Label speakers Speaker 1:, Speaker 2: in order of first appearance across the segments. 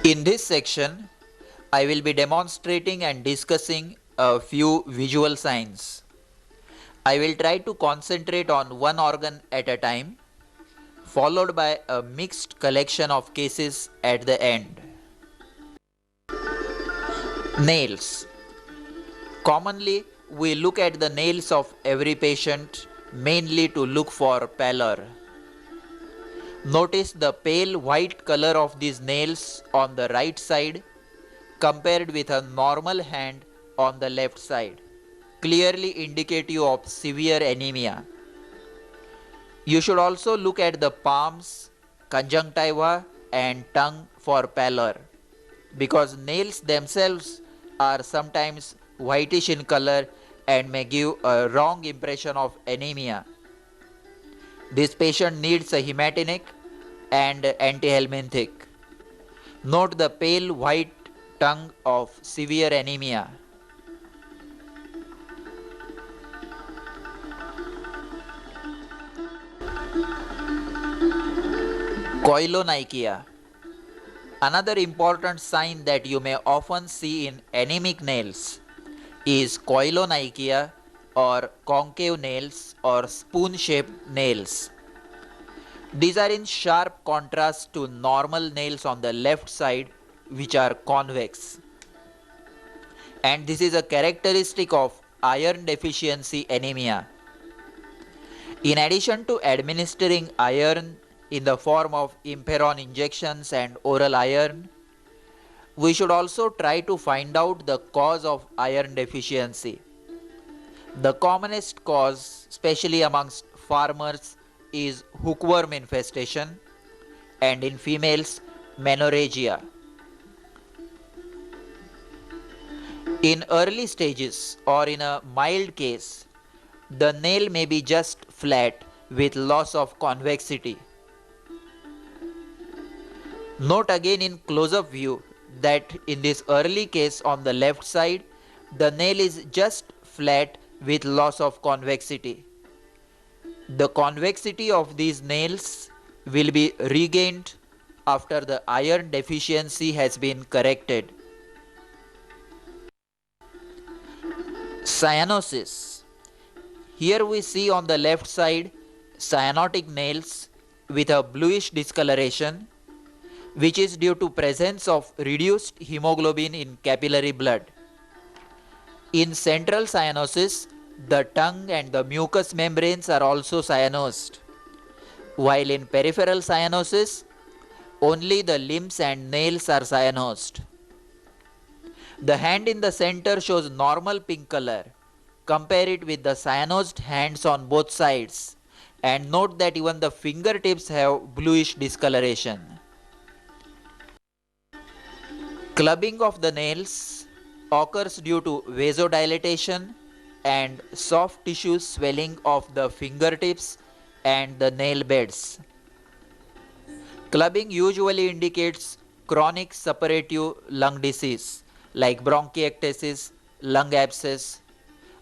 Speaker 1: In this section, I will be demonstrating and discussing a few visual signs. I will try to concentrate on one organ at a time, followed by a mixed collection of cases at the end. Nails. Commonly, we look at the nails of every patient mainly to look for pallor. Notice the pale white color of these nails on the right side compared with a normal hand on the left side, clearly indicative of severe anemia. You should also look at the palms, conjunctiva and tongue for pallor, because nails themselves are sometimes whitish in color and may give a wrong impression of anemia. This patient needs a hematinic and antihelminthic. Note the pale white tongue of severe anemia. Koilonychia. Another important sign that you may often see in anemic nails is koilonychia or concave nails or spoon-shaped nails. These are in sharp contrast to normal nails on the left side, which are convex. And this is a characteristic of iron deficiency anemia. In addition to administering iron in the form of Imperon injections and oral iron, we should also try to find out the cause of iron deficiency. The commonest cause, especially amongst farmers, is hookworm infestation, and in females, menorrhagia. In early stages or in a mild case, the nail may be just flat with loss of convexity. Note again in close-up view that in this early case on the left side, the nail is just flat with loss of convexity. The convexity of these nails will be regained after the iron deficiency has been corrected. Cyanosis. Here we see on the left side cyanotic nails with a bluish discoloration, which is due to presence of reduced hemoglobin in capillary blood. In central cyanosis, the tongue and the mucous membranes are also cyanosed, while in peripheral cyanosis, only the limbs and nails are cyanosed. The hand in the center shows normal pink color. Compare it with the cyanosed hands on both sides and note that even the fingertips have bluish discoloration. Clubbing of the nails occurs due to vasodilatation and soft tissue swelling of the fingertips and the nail beds. Clubbing usually indicates chronic suppurative lung disease like bronchiectasis, lung abscess,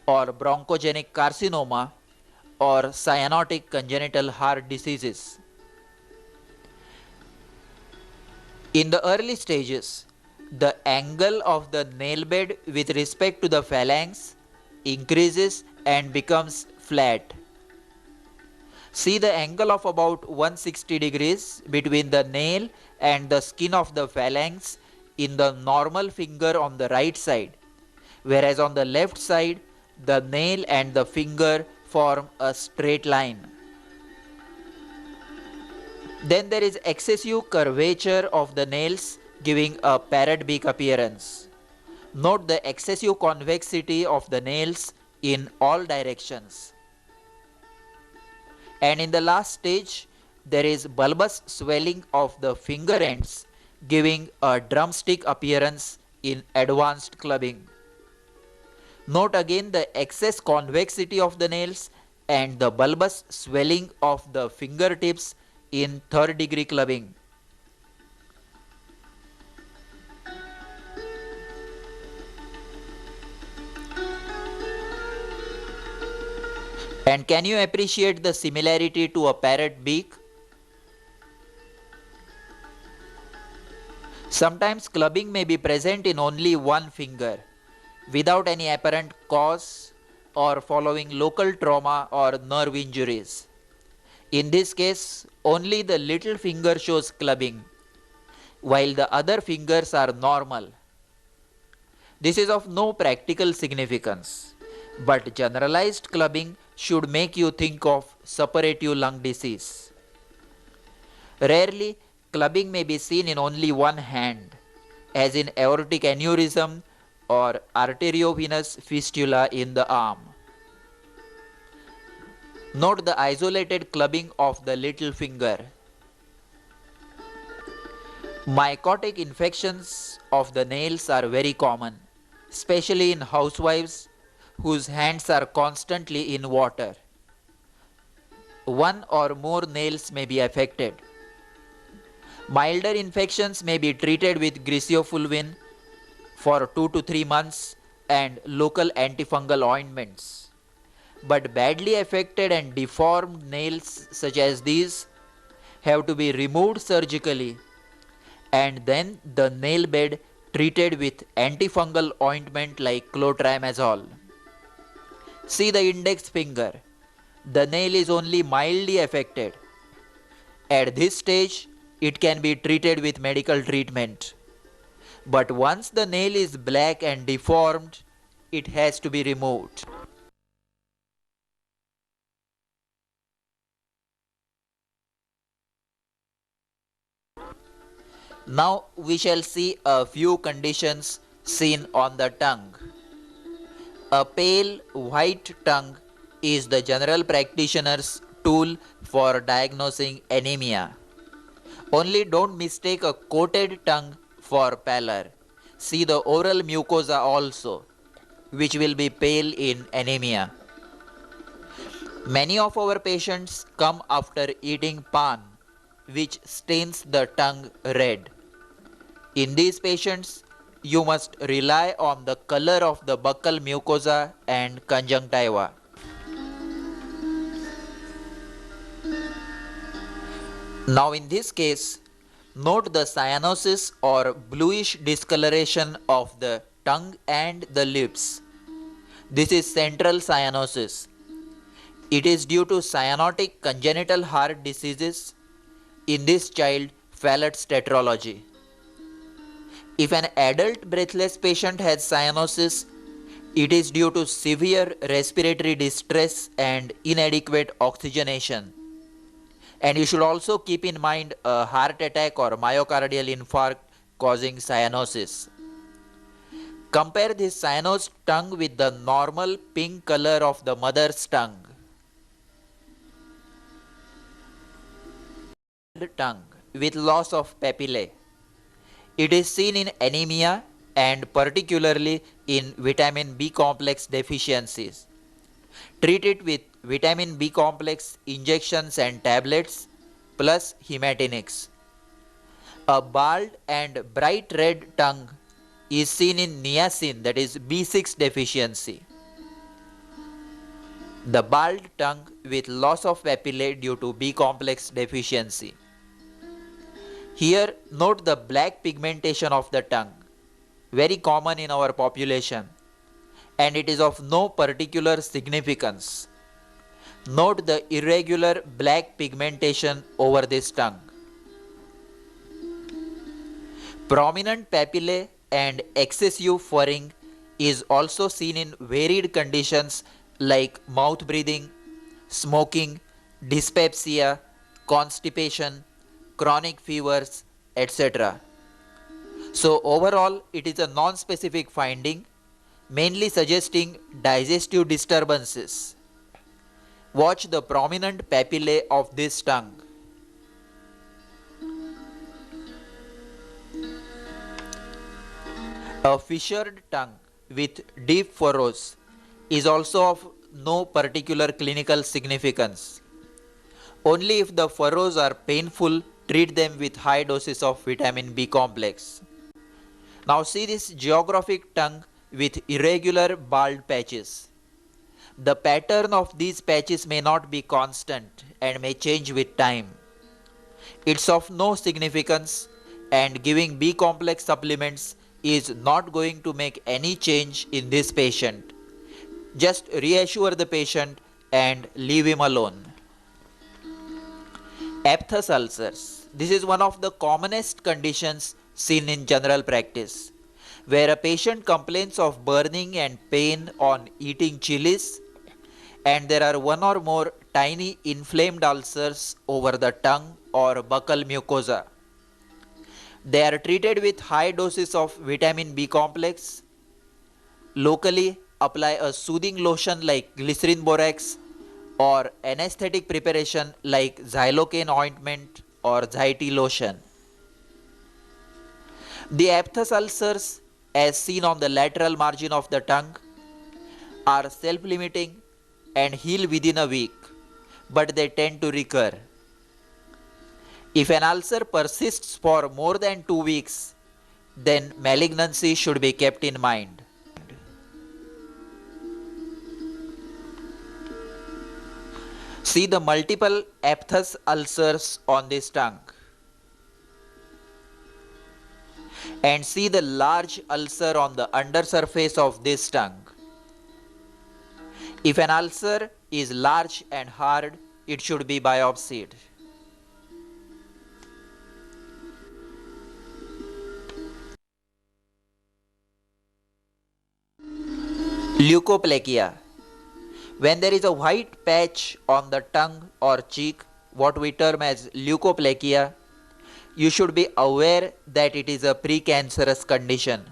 Speaker 1: or bronchogenic carcinoma or cyanotic congenital heart diseases. In the early stages, the angle of the nail bed with respect to the phalanx increases and becomes flat. See the angle of about 160 degrees between the nail and the skin of the phalanx in the normal finger on the right side, whereas on the left side, the nail and the finger form a straight line. Then there is excessive curvature of the nails giving a parrot beak appearance. Note the excessive convexity of the nails in all directions. And in the last stage, there is bulbous swelling of the finger ends giving a drumstick appearance in advanced clubbing. Note again the excess convexity of the nails and the bulbous swelling of the fingertips in third degree clubbing. And can you appreciate the similarity to a parrot beak? Sometimes clubbing may be present in only one finger without any apparent cause or following local trauma or nerve injuries. In this case, only the little finger shows clubbing while the other fingers are normal. This is of no practical significance, but generalized clubbing should make you think of suppurative lung disease. Rarely, clubbing may be seen in only one hand, as in aortic aneurysm or arteriovenous fistula in the arm. Note the isolated clubbing of the little finger. Mycotic infections of the nails are very common, especially in housewives whose hands are constantly in water. One or more nails may be affected. Milder infections may be treated with griseofulvin for 2 to 3 months and local antifungal ointments. But badly affected and deformed nails such as these have to be removed surgically and then the nail bed treated with antifungal ointment like clotrimazole. See the index finger. The nail is only mildly affected. At this stage, it can be treated with medical treatment. But once the nail is black and deformed, it has to be removed. Now we shall see a few conditions seen on the tongue. A pale white tongue is the general practitioner's tool for diagnosing anemia. Only don't mistake a coated tongue for pallor. See the oral mucosa also, which will be pale in anemia. Many of our patients come after eating pan, which stains the tongue red. In these patients, you must rely on the color of the buccal mucosa and conjunctiva. Now in this case, note the cyanosis or bluish discoloration of the tongue and the lips. This is central cyanosis. It is due to cyanotic congenital heart diseases, in this child Fallott's tetralogy. If an adult breathless patient has cyanosis, it is due to severe respiratory distress and inadequate oxygenation. And you should also keep in mind a heart attack or myocardial infarct causing cyanosis. Compare this cyanosed tongue with the normal pink color of the mother's tongue. Tongue with loss of papillae. It is seen in anemia and particularly in vitamin B complex deficiencies. Treat it with vitamin B complex injections and tablets plus hematinics. A bald and bright red tongue is seen in niacin, that is B6 deficiency. The bald tongue with loss of papillae due to B complex deficiency. Here note the black pigmentation of the tongue, very common in our population, and it is of no particular significance. Note the irregular black pigmentation over this tongue. Prominent papillae and excessive furring is also seen in varied conditions like mouth breathing, smoking, dyspepsia, constipation, chronic fevers, etc. So overall, it is a non-specific finding, mainly suggesting digestive disturbances. Watch the prominent papillae of this tongue. A fissured tongue with deep furrows is also of no particular clinical significance. Only if the furrows are painful, treat them with high doses of vitamin B complex. Now see this geographic tongue with irregular bald patches. The pattern of these patches may not be constant and may change with time. It's of no significance and giving B complex supplements is not going to make any change in this patient. Just reassure the patient and leave him alone. Aphthous ulcers. This is one of the commonest conditions seen in general practice, where a patient complains of burning and pain on eating chilies, and there are one or more tiny inflamed ulcers over the tongue or buccal mucosa. They are treated with high doses of vitamin B complex. Locally, apply a soothing lotion like glycerin borax or anesthetic preparation like xylocaine ointment or Zyte lotion. The aphthous ulcers, as seen on the lateral margin of the tongue, are self-limiting and heal within a week, but they tend to recur. If an ulcer persists for more than 2 weeks, then malignancy should be kept in mind. See the multiple aphthous ulcers on this tongue, and see the large ulcer on the undersurface of this tongue. If an ulcer is large and hard, it should be biopsied. Leukoplakia. When there is a white patch on the tongue or cheek, what we term as leukoplakia, you should be aware that it is a precancerous condition,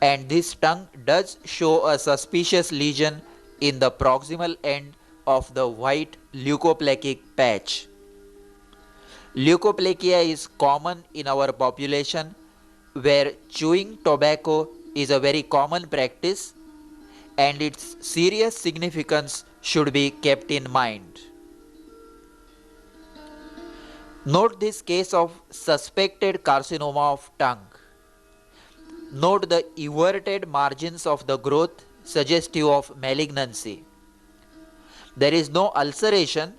Speaker 1: and this tongue does show a suspicious lesion in the proximal end of the white leukoplakic patch. Leukoplakia is common in our population, where chewing tobacco is a very common practice, and its serious significance should be kept in mind. Note this case of suspected carcinoma of tongue. Note the everted margins of the growth suggestive of malignancy. There is no ulceration,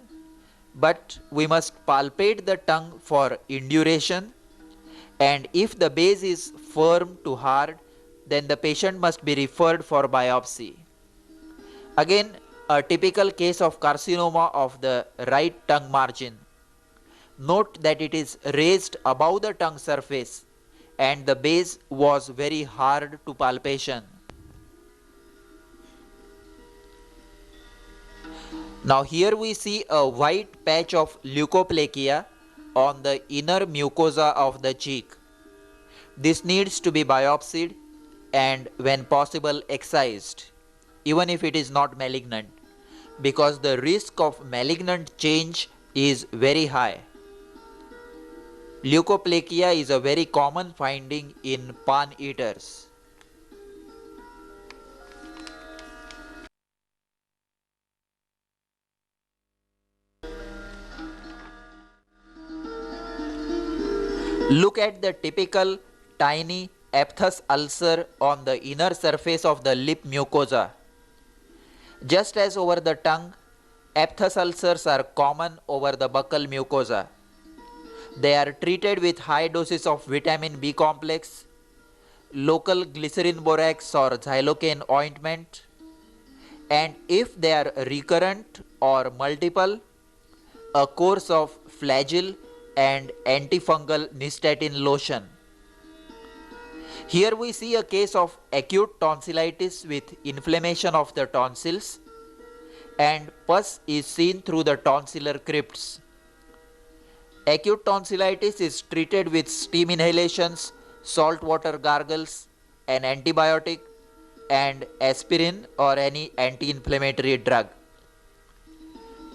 Speaker 1: but we must palpate the tongue for induration, and if the base is firm to hard, then the patient must be referred for biopsy. Again, a typical case of carcinoma of the right tongue margin. Note that it is raised above the tongue surface and the base was very hard to palpation. Now here we see a white patch of leukoplakia on the inner mucosa of the cheek. This needs to be biopsied and when possible excised, even if it is not malignant, because the risk of malignant change is very high. Leukoplakia is a very common finding in pan eaters. Look at the typical tiny aphthous ulcer on the inner surface of the lip mucosa. Just as over the tongue, aphthous ulcers are common over the buccal mucosa. They are treated with high doses of vitamin B complex, local glycerin borax or xylocaine ointment, and if they are recurrent or multiple, a course of Flagyl and antifungal nystatin lotion. Here we see a case of acute tonsillitis with inflammation of the tonsils, and pus is seen through the tonsillar crypts. Acute tonsillitis is treated with steam inhalations, salt water gargles, an antibiotic, and aspirin or any anti-inflammatory drug.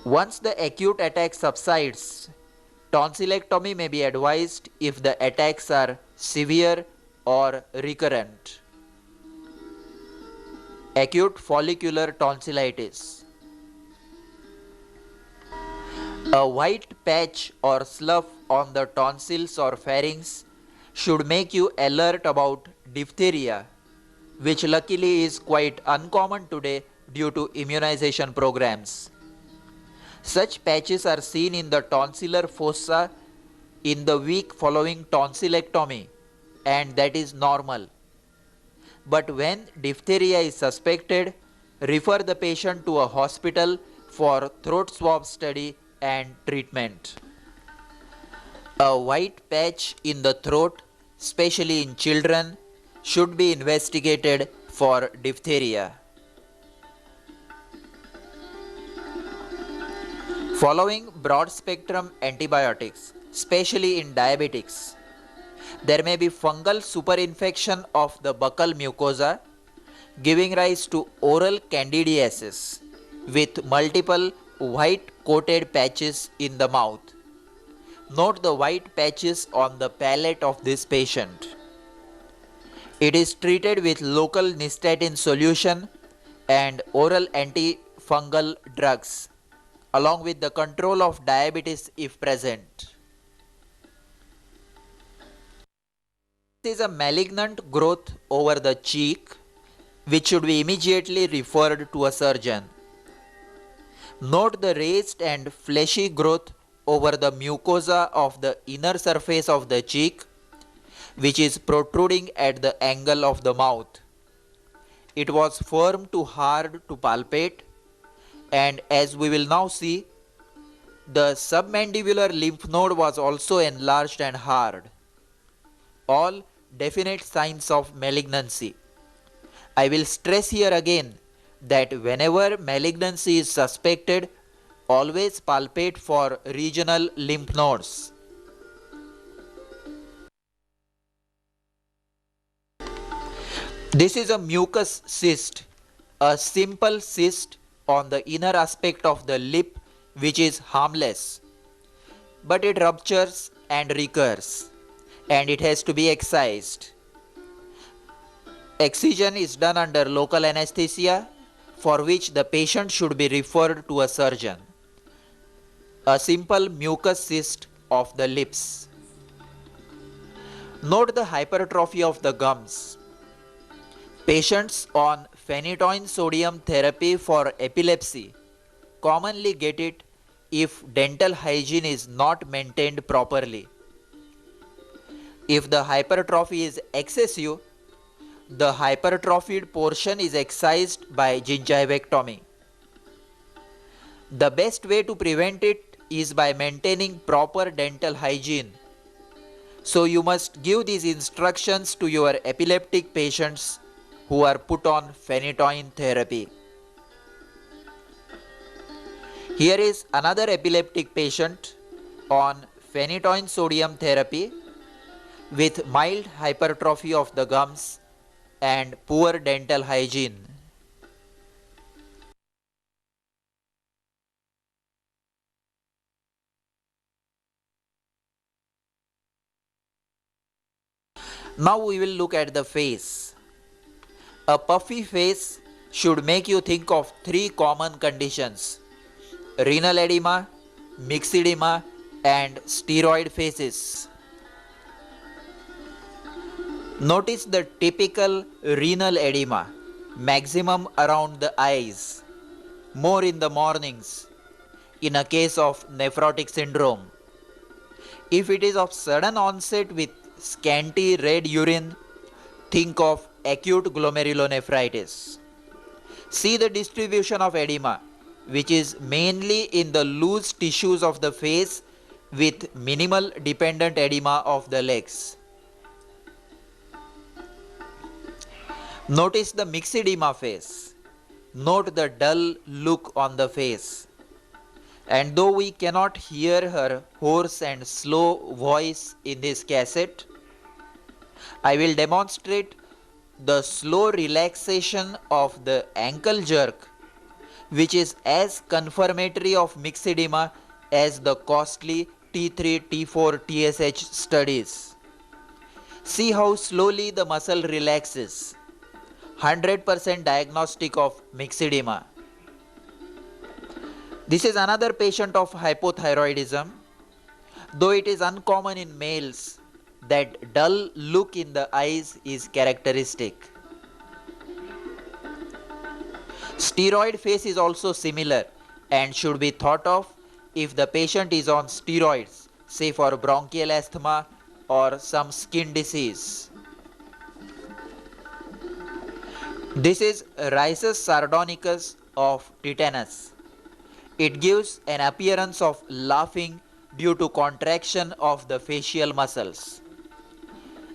Speaker 1: Once the acute attack subsides, tonsillectomy may be advised if the attacks are severe or recurrent. Acute follicular tonsillitis. A white patch or slough on the tonsils or pharynx should make you alert about diphtheria, which luckily is quite uncommon today due to immunization programs. Such patches are seen in the tonsillar fossa in the week following tonsillectomy, and that is normal. But when diphtheria is suspected, refer the patient to a hospital for throat swab study and treatment. A white patch in the throat, especially in children, should be investigated for diphtheria. Following broad spectrum antibiotics, especially in diabetics, there may be fungal superinfection of the buccal mucosa, giving rise to oral candidiasis with multiple white coated patches in the mouth. Note the white patches on the palate of this patient. It is treated with local nystatin solution and oral antifungal drugs, along with the control of diabetes if present. This is a malignant growth over the cheek, which should be immediately referred to a surgeon. Note the raised and fleshy growth over the mucosa of the inner surface of the cheek, which is protruding at the angle of the mouth. It was firm to hard to palpate, and as we will now see, the submandibular lymph node was also enlarged and hard. All definite signs of malignancy. I will stress here again that whenever malignancy is suspected, always palpate for regional lymph nodes. This is a mucus cyst, a simple cyst on the inner aspect of the lip which is harmless, but it ruptures and recurs, and it has to be excised. Excision is done under local anesthesia, for which the patient should be referred to a surgeon. A simple mucus cyst of the lips. Note the hypertrophy of the gums. Patients on phenytoin sodium therapy for epilepsy commonly get it if dental hygiene is not maintained properly. If the hypertrophy is excessive, the hypertrophied portion is excised by gingivectomy. The best way to prevent it is by maintaining proper dental hygiene. So you must give these instructions to your epileptic patients who are put on phenytoin therapy. Here is another epileptic patient on phenytoin sodium therapy with mild hypertrophy of the gums and poor dental hygiene. Now we will look at the face. A puffy face should make you think of three common conditions: renal edema, myxedema, and steroid faces. Notice the typical renal edema, maximum around the eyes, more in the mornings, in a case of nephrotic syndrome. If it is of sudden onset with scanty red urine, think of acute glomerulonephritis. See the distribution of edema, which is mainly in the loose tissues of the face with minimal dependent edema of the legs. Notice the myxedema face. Note the dull look on the face. And though we cannot hear her hoarse and slow voice in this cassette, I will demonstrate the slow relaxation of the ankle jerk, which is as confirmatory of myxedema as the costly T3, T4, TSH studies. See how slowly the muscle relaxes. 100% diagnostic of myxedema. This is another patient of hypothyroidism. Though it is uncommon in males, that dull look in the eyes is characteristic. Steroid face is also similar and should be thought of if the patient is on steroids say for bronchial asthma or some skin disease. This is Rhizus sardonicus of tetanus. It gives an appearance of laughing due to contraction of the facial muscles.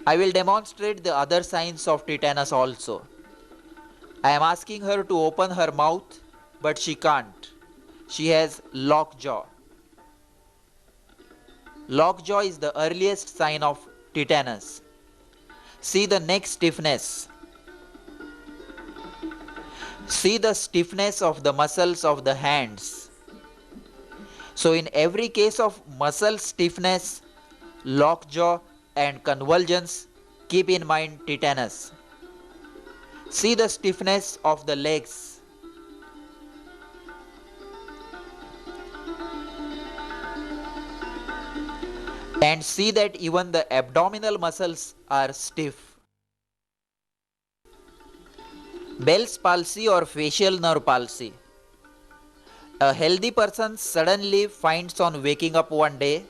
Speaker 1: I will demonstrate the other signs of tetanus also. I am asking her to open her mouth, but she can't. She has lockjaw. Lockjaw is the earliest sign of tetanus. See the neck stiffness. See the stiffness of the muscles of the hands. So in every case of muscle stiffness, lockjaw and convulsions, keep in mind tetanus. See the stiffness of the legs. And see that even the abdominal muscles are stiff. Bell's palsy or facial nerve palsy. A healthy person suddenly finds on waking up one day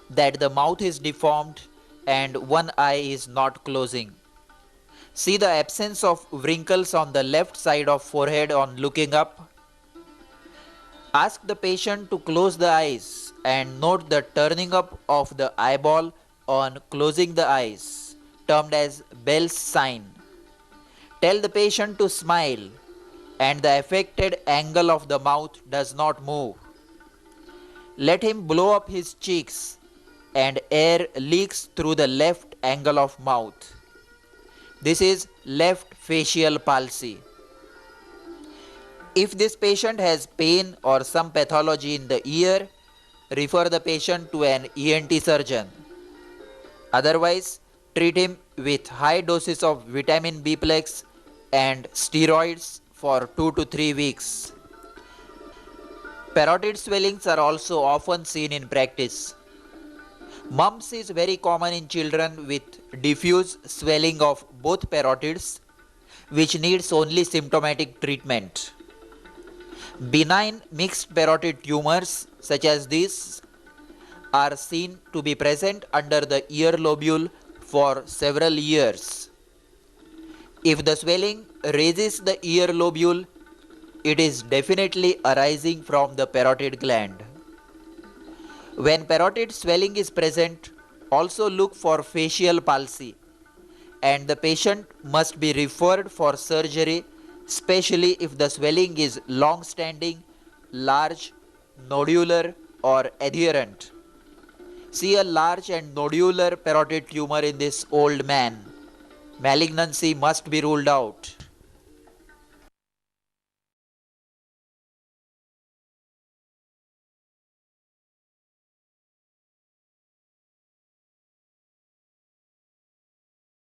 Speaker 1: that the mouth is deformed and one eye is not closing. See the absence of wrinkles on the left side of forehead on looking up. Ask the patient to close the eyes and note the turning up of the eyeball on closing the eyes, termed as Bell's sign. Tell the patient to smile and the affected angle of the mouth does not move. Let him blow up his cheeks and air leaks through the left angle of mouth. This is left facial palsy. If this patient has pain or some pathology in the ear, refer the patient to an ENT surgeon. Otherwise, treat him with high doses of vitamin B-plex and steroids for 2 to 3 weeks. Parotid swellings are also often seen in practice. Mumps is very common in children with diffuse swelling of both parotids, which needs only symptomatic treatment. Benign mixed parotid tumors such as these are seen to be present under the ear lobule for several years. If the swelling raises the ear lobule, it is definitely arising from the parotid gland. When parotid swelling is present, also look for facial palsy, and the patient must be referred for surgery, especially if the swelling is long-standing, large, nodular or adherent. See a large and nodular parotid tumor in this old man. Malignancy must be ruled out.